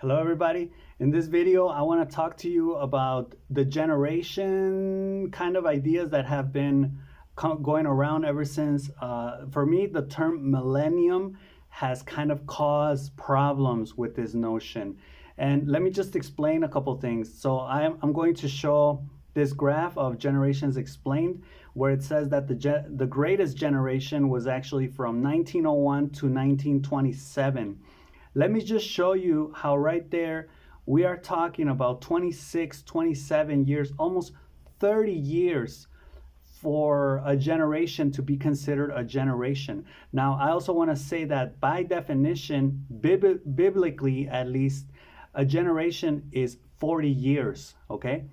Hello everybody. In this video, I want to talk to you about the generation kind of ideas that have been going around ever since. For me, the term millennium has kind of caused problems with this notion. And let me just explain a couple things. So I'm going to show this graph of generations explained, where it says that the greatest generation was actually from 1901 to 1927. Let me just show you how right there we are talking about 26, 27 years, almost 30 years for a generation to be considered a generation. Now, I also want to say that by definition, biblically at least, a generation is 40 years, okay?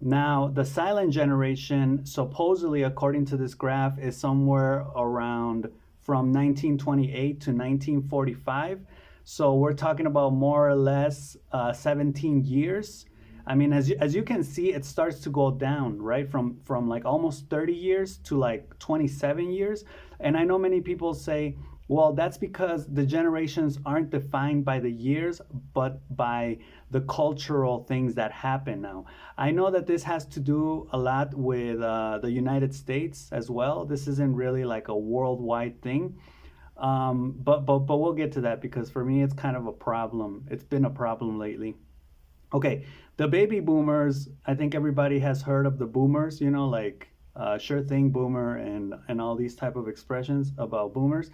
Now, the silent generation, supposedly, according to this graph, is somewhere around from 1928 to 1945. So we're talking about more or less 17 years. I mean, as you can see, it starts to go down, right? From like almost 30 years to like 27 years. And I know many people say, well, that's because the generations aren't defined by the years, but by the cultural things that happen now. I know that this has to do a lot with the United States as well. This isn't really like a worldwide thing. But we'll get to that because for me, it's kind of a problem. It's been a problem lately. Okay, the baby boomers, I think everybody has heard of the boomers, you know, like sure thing boomer and all these type of expressions about boomers.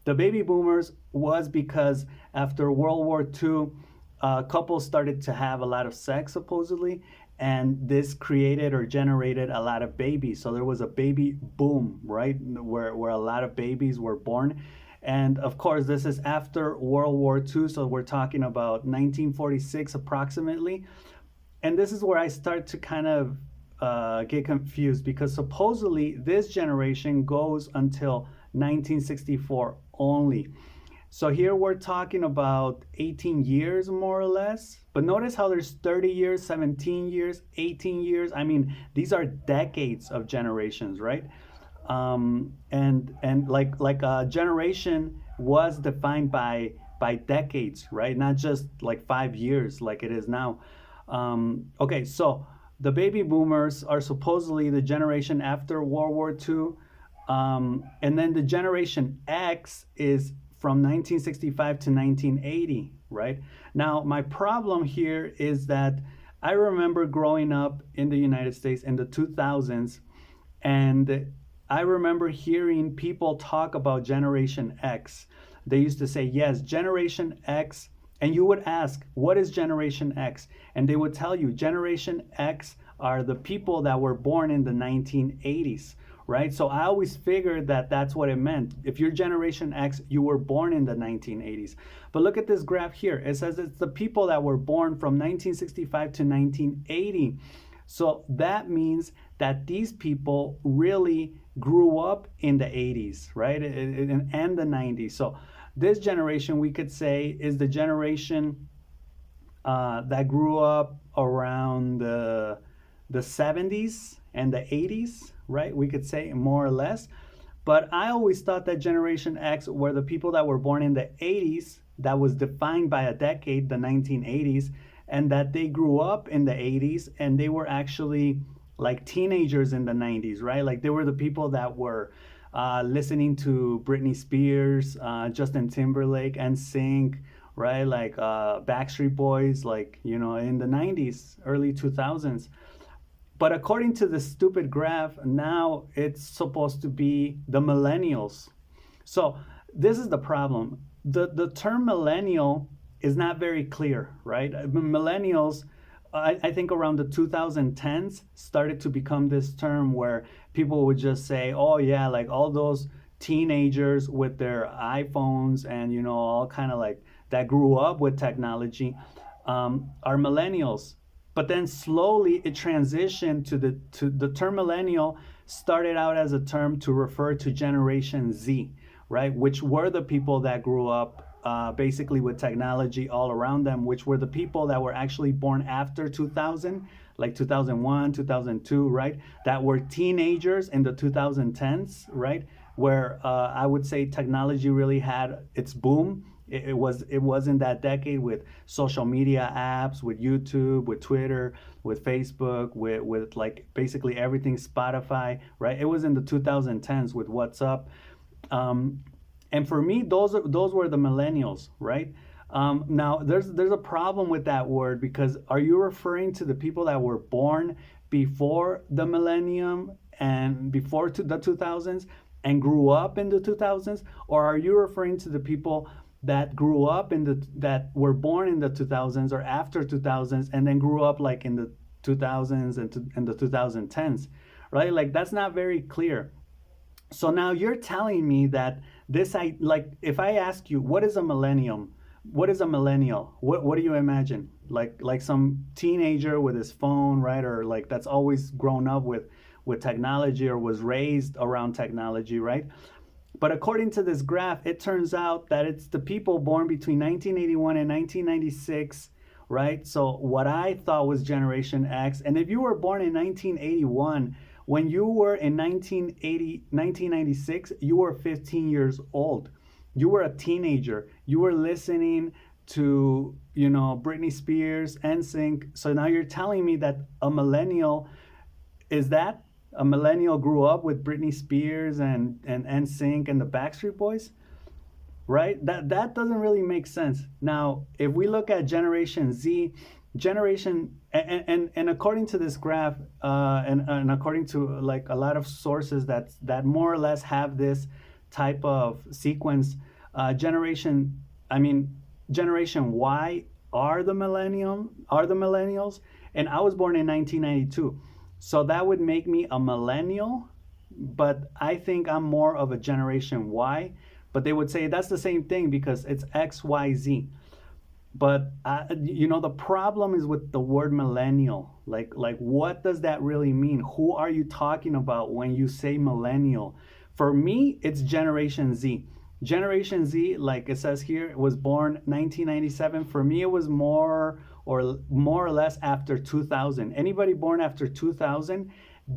The baby boomers was because after World War II, couples started to have a lot of sex, supposedly, and this created or generated a lot of babies. So there was a baby boom, right, where a lot of babies were born. And of course, this is after World War II, so we're talking about 1946 approximately. And this is where I start to kind of get confused because supposedly this generation goes until 1964 only. So here we're talking about 18 years more or less. But notice how there's 30 years, 17 years, 18 years. I mean, these are decades of generations, right? And like a generation was defined by decades, right? Not just like 5 years like it is now. Okay, so the baby boomers are supposedly the generation after World War II. And then the generation X is from 1965 to 1980, right? Now, my problem here is that I remember growing up in the United States in the 2000s, and I remember hearing people talk about Generation X. They used to say, yes, Generation X. And you would ask, what is Generation X? And they would tell you, Generation X are the people that were born in the 1980s, right? So I always figured that that's what it meant. If you're Generation X, you were born in the 1980s. But look at this graph here. It says it's the people that were born from 1965 to 1980. So that means that these people really grew up in the 80s, right? And the 90s. So this generation, we could say, is the generation that grew up around the 70s and the 80s, right? We could say more or less. But I always thought that Generation X were the people that were born in the 80s, that was defined by a decade, the 1980s, and that they grew up in the 80s and they were actually like teenagers in the 90s, right? Like they were the people that were listening to Britney Spears, Justin Timberlake, and NSYNC, right? Like Backstreet Boys, like, you know, in the 90s, early 2000s. But according to the stupid graph, now it's supposed to be the millennials. So this is the problem. The term millennial is not very clear, right? Millennials, I think around the 2010s started to become this term where people would just say, oh yeah, like all those teenagers with their iPhones and, you know, all kind of like that grew up with technology are millennials. But then slowly it transitioned to the term millennial started out as a term to refer to Generation Z, right? Which were the people that grew up basically with technology all around them, which were the people that were actually born after 2000, like 2001, 2002, right? That were teenagers in the 2010s, right? where I would say technology really had its boom. It was in that decade with social media apps, with YouTube, with Twitter, with Facebook, with like basically everything, Spotify, right? It was in the 2010s with What's Up. Um, and for me, those were the millennials, right? Now, there's a problem with that word, because are you referring to the people that were born before the millennium and before the 2000s and grew up in the 2000s, or are you referring to the people that grew up in the that were born in the 2000s or after 2000s and then grew up like in the 2000s and the 2010s, right? Like that's not very clear. So now you're telling me that this, I like, if I ask you what is a millennium, what is a millennial? What do you imagine? Like some teenager with his phone, right? Or like that's always grown up with technology or was raised around technology, right? But according to this graph, it turns out that it's the people born between 1981 and 1996, right? So what I thought was Generation X. And if you were born in 1981, when you were in 1996, you were 15 years old. You were a teenager. You were listening to, Britney Spears, NSYNC. So now you're telling me that a millennial is that a millennial grew up with Britney Spears and NSYNC and the Backstreet Boys, right? That doesn't really make sense. Now, if we look at Generation Z, and according to this graph, and according to like a lot of sources that more or less have this type of sequence, generation, I mean, Generation Y are the millennials, and I was born in 1992. So that would make me a millennial, but I think I'm more of a Generation Y. But they would say that's the same thing because it's XYZ. But the problem is with the word millennial. Like what does that really mean? Who are you talking about when you say millennial? For me, it's Generation Z. Generation Z, like it says here, was born 1997. For me, it was more or less after 2000. Anybody born after 2000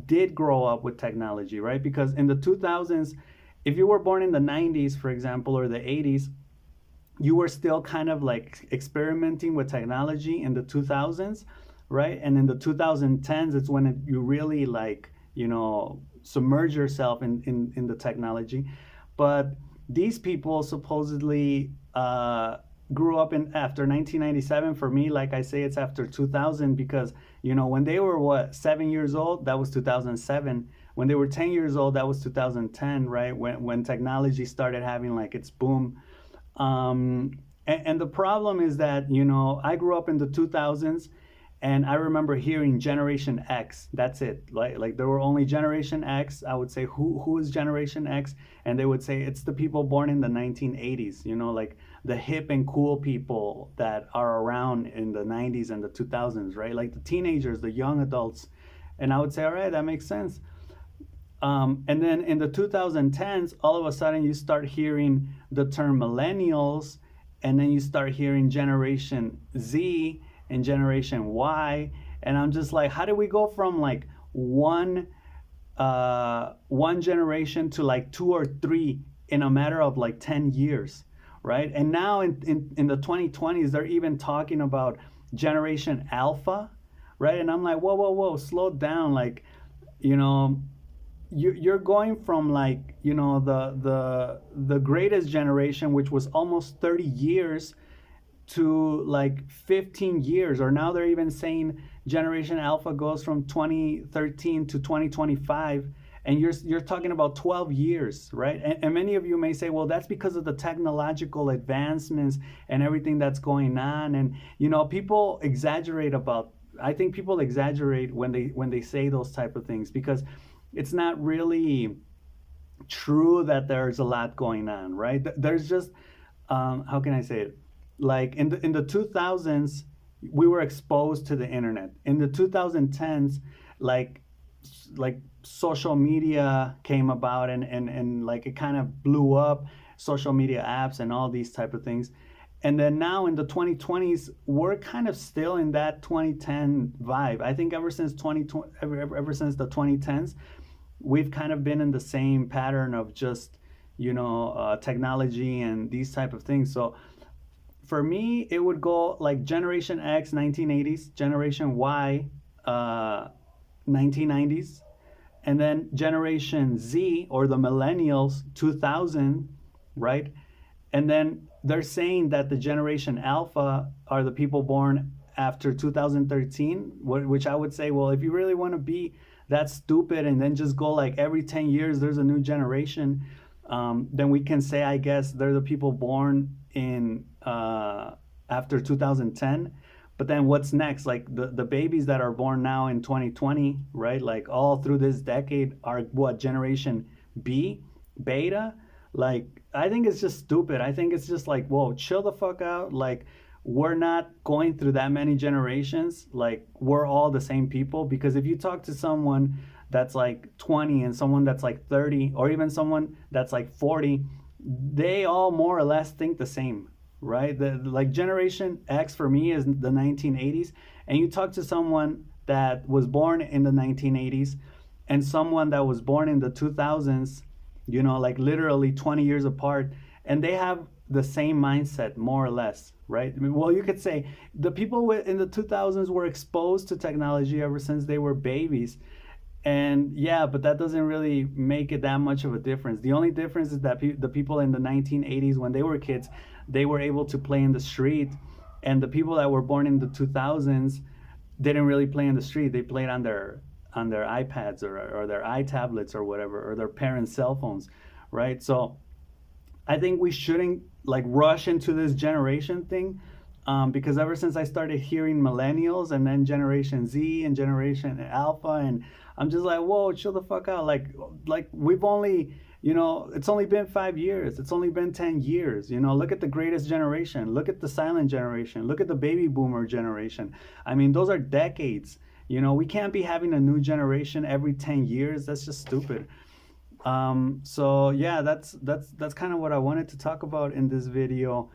did grow up with technology, right? Because in the 2000s, if you were born in the 90s, for example, or the 80s, you were still kind of like experimenting with technology in the 2000s, right? And in the 2010s, it's when you really like, submerge yourself in the technology. But these people supposedly grew up in after 1997. For me, like I say, it's after 2000 because, when they were 7 years old, that was 2007. When they were 10 years old, that was 2010, right? When technology started having like its boom. And the problem is that, I grew up in the 2000s and I remember hearing Generation X. That's it. Like there were only Generation X. I would say, who is Generation X? And they would say it's the people born in the 1980s, like the hip and cool people that are around in the 90s and the 2000s, right? Like the teenagers, the young adults. And I would say, all right, that makes sense. And then in the 2010s, all of a sudden you start hearing the term millennials, and then you start hearing Generation Z and Generation Y, and I'm just like, how do we go from like one generation to like two or three in a matter of like 10 years, right? And now in the 2020s, they're even talking about Generation Alpha, right? And I'm like, whoa, slow down, like, you're going from like the greatest generation, which was almost 30 years, to like 15 years, or now they're even saying Generation Alpha goes from 2013 to 2025, and you're talking about 12 years, right? And many of you may say, well, that's because of the technological advancements and everything that's going on. And people exaggerate about, I think people exaggerate when they say those type of things, because it's not really true that there's a lot going on, right? There's just how can I say it? Like in the 2000s, we were exposed to the internet. In the 2010s, like social media came about, and like it kind of blew up, social media apps and all these type of things. And then now in the 2020s, we're kind of still in that 2010 vibe. I think ever since the 2010s, we've kind of been in the same pattern of just, technology and these type of things. So for me, it would go like Generation X, 1980s, Generation Y, 1990s, and then Generation Z or the Millennials, 2000, right? And then they're saying that the Generation Alpha are the people born after 2013, which I would say, well, if you really want to be that stupid and then just go like every 10 years there's a new generation, then we can say, I guess, they're the people born in after 2010. But then what's next? Like the babies that are born now in 2020, right? Like all through this decade are what, Generation B, Beta? Like, I think it's just stupid. I think it's just like, whoa, chill the fuck out. Like, we're not going through that many generations. Like, we're all the same people. Because if you talk to someone that's like 20 and someone that's like 30, or even someone that's like 40, they all more or less think the same, right? Like Generation X for me is the 1980s. And you talk to someone that was born in the 1980s and someone that was born in the 2000s, like literally 20 years apart, and they have the same mindset, more or less, right? I mean, well, you could say the people in the 2000s were exposed to technology ever since they were babies. And yeah, but that doesn't really make it that much of a difference. The only difference is that the people in the 1980s, when they were kids, they were able to play in the street. And the people that were born in the 2000s didn't really play in the street. They played on their iPads or their iTablets or whatever, or their parents' cell phones, right? So I think we shouldn't like rush into this generation thing, because ever since I started hearing millennials and then Generation Z and Generation Alpha, and I'm just like, whoa, chill the fuck out. Like we've only, it's only been 5 years. It's only been 10 years. Look at the greatest generation. Look at the silent generation. Look at the baby boomer generation. I mean, those are decades. We can't be having a new generation every 10 years. That's just stupid. So yeah, that's kind of what I wanted to talk about in this video,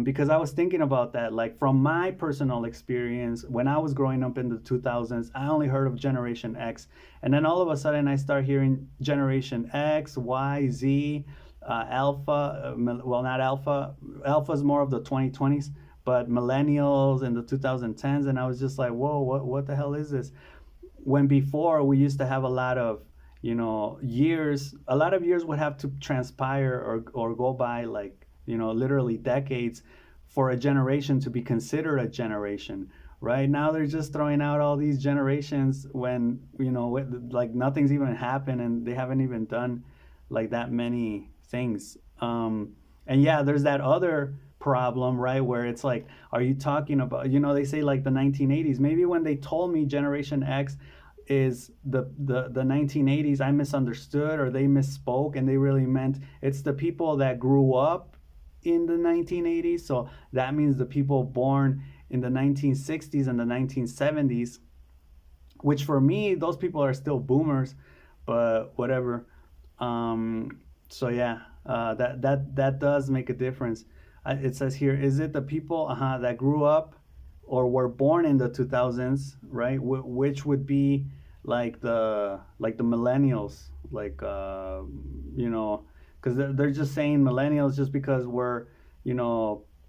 because I was thinking about that. Like from my personal experience, when I was growing up in the 2000s, I only heard of Generation X, and then all of a sudden I start hearing Generation X, Y, Z, Alpha. Well, not Alpha. Alpha is more of the 2020s, but millennials in the 2010s, and I was just like, whoa, what the hell is this? When before we used to have a lot of years, a lot of years would have to transpire or go by, like, literally decades for a generation to be considered a generation. Right now they're just throwing out all these generations when like nothing's even happened and they haven't even done like that many things. And yeah, there's that other problem, right, where it's like, are you talking about, they say like the 1980s. Maybe when they told me Generation X is the 1980s, I misunderstood, or they misspoke and they really meant it's the people that grew up in the 1980s. So that means the people born in the 1960s and the 1970s, which for me, those people are still boomers, but whatever. So yeah, that does make a difference. It says here, is it the people that grew up or were born in the 2000s, right? Which would be like the millennials, like because they're just saying millennials just because we're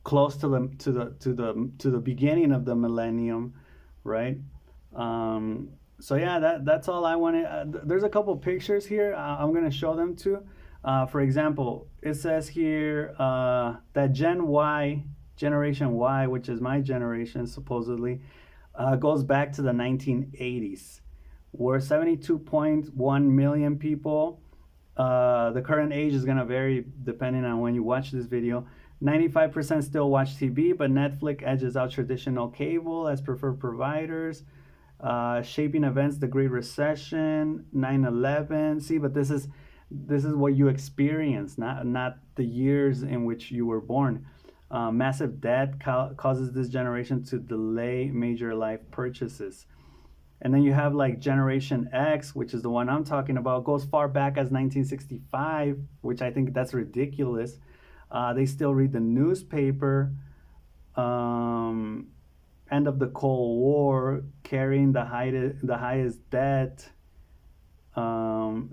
close to the beginning of the millennium, right? So yeah, that's all I wanted. There's a couple pictures here. I'm gonna show them too. For example, it says here that Generation Y, which is my generation supposedly, goes back to the 1980s. We're 72.1 million people. The current age is gonna vary depending on when you watch this video. 95% still watch TV, but Netflix edges out traditional cable as preferred providers. Shaping events: the Great Recession, 9/11. See, but this is what you experience, not the years in which you were born. Massive debt causes this generation to delay major life purchases. And then you have like Generation X, which is the one I'm talking about, goes far back as 1965, which I think that's ridiculous. They still read the newspaper. End of the Cold War, carrying the highest debt.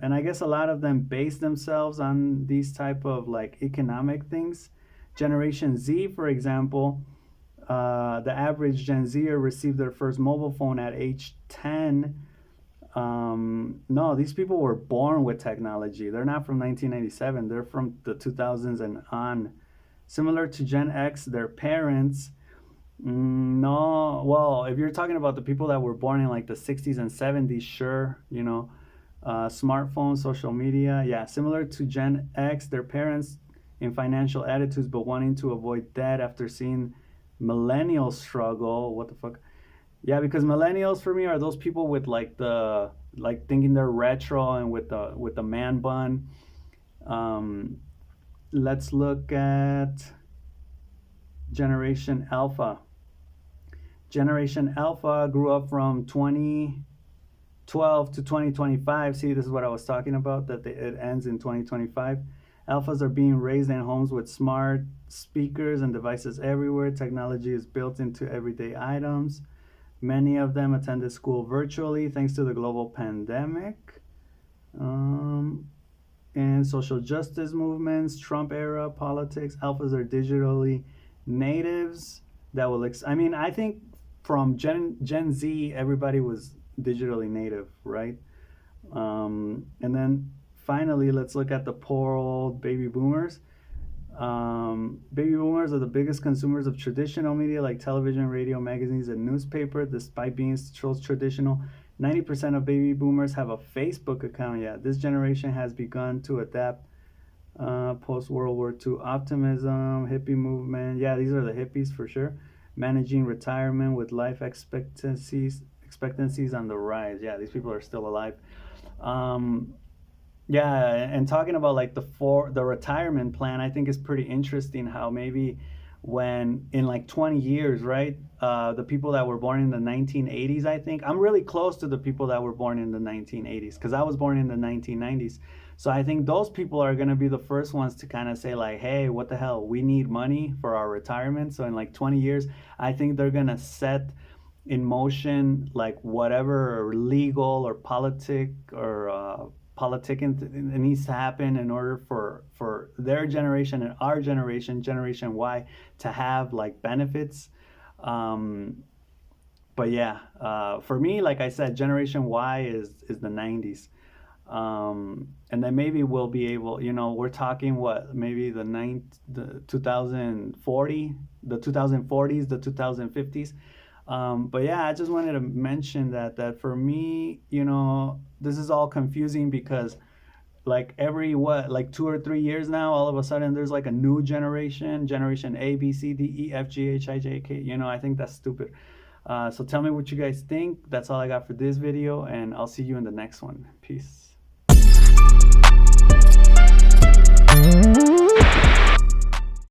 And I guess a lot of them base themselves on these type of like economic things. Generation Z, for example, the average Gen Zer received their first mobile phone at age 10. No, these people were born with technology. They're not from 1997. They're from the 2000s and on. Similar to Gen X, their parents. No, well, if you're talking about the people that were born in like the 60s and 70s, sure, smartphones, social media, yeah, similar to Gen X, their parents in financial attitudes, but wanting to avoid debt after seeing millennials struggle. What the fuck? Yeah, because millennials for me are those people with like thinking they're retro and with the man bun. Um, let's look at Generation Alpha. Generation Alpha grew up from 2012 to 2025. See, this is what I was talking about, that it ends in 2025. Alphas are being raised in homes with smart speakers and devices everywhere. Technology is built into everyday items. Many of them attended school virtually thanks to the global pandemic. And social justice movements, Trump era politics. Alphas are digitally natives that will I think from Gen Z everybody was digitally native, right? And then finally, let's look at the poor old baby boomers. Baby boomers are the biggest consumers of traditional media like television, radio, magazines, and newspaper. Despite being traditional, 90% of baby boomers have a Facebook account. Yeah, this generation has begun to adapt post World War II optimism, hippie movement. Yeah, these are the hippies for sure. Managing retirement with life expectancies on the rise. Yeah, these people are still alive. Yeah, and talking about like the retirement plan, I think is pretty interesting how maybe when in like 20 years, right? The people that were born in the 1980s, I think I'm really close to the people that were born in the 1980s because I was born in the 1990s. So I think those people are going to be the first ones to kind of say like, hey, what the hell? We need money for our retirement. So in like 20 years, I think they're going to set in motion like whatever legal or politic needs to happen in order for their generation and our generation Y, to have like benefits. But yeah, for me, like I said, generation Y is the 90s. And then maybe we'll be able, we're talking what, maybe the 2040, the 2040s, the 2050s. But yeah, I just wanted to mention that for me, this is all confusing because like every like 2 or 3 years now, all of a sudden there's like a new generation A, B, C, D, E, F, G, H, I, J, K. I think that's stupid. So tell me what you guys think. That's all I got for this video, and I'll see you in the next one. Peace.